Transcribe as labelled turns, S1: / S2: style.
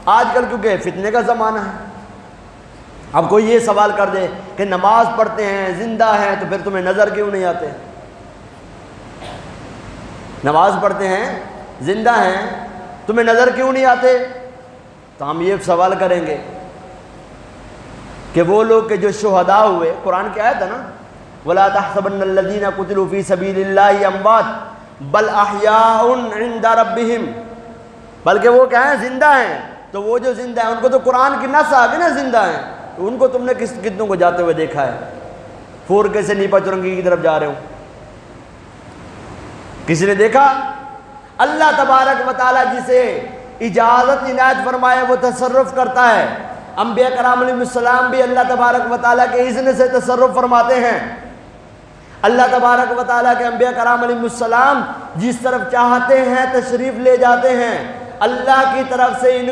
S1: آج کل کیونکہ فتنے کا زمانہ ہے، اب کوئی یہ سوال کر دے کہ نماز پڑھتے ہیں، زندہ ہیں، تو پھر تمہیں نظر کیوں نہیں آتے؟ نماز پڑھتے ہیں، زندہ ہیں، تمہیں نظر کیوں نہیں آتے؟ تو ہم یہ سوال کریں گے کہ وہ لوگ کہ جو شہداء ہوئے، قرآن کی آیت ہے نا، وَلَا تَحْسَبَنَّ الَّذِينَ قُتِلُوا فِي سَبِيلِ اللَّهِ أَمْوَاتٌ بَلْ أَحْيَاءٌ عِندَ رَبِّهِمْ، بلکہ وہ کیا ہیں؟ زندہ ہیں۔ تو وہ جو زندہ ہیں ان کو تو قرآن کی نص آ گئی نا، زندہ ہیں، تو ان کو تم نے کتنوں کو جاتے ہوئے دیکھا ہے؟ فورکے سے نیپا چرنگی کی طرف جا رہے ہوں، کسی نے دیکھا؟ اللہ تبارک و تعالیٰ جسے اجازت عنایت فرمائے وہ تصرف کرتا ہے۔ انبیاء کرام علیہ السلام بھی اللہ تبارک و تعالیٰ کے اذن سے تصرف فرماتے ہیں۔ اللہ تبارک و تعالیٰ کے انبیاء کرام علیہ السلام جس طرف چاہتے ہیں تشریف لے جاتے ہیں۔ اللہ کی طرف سے ان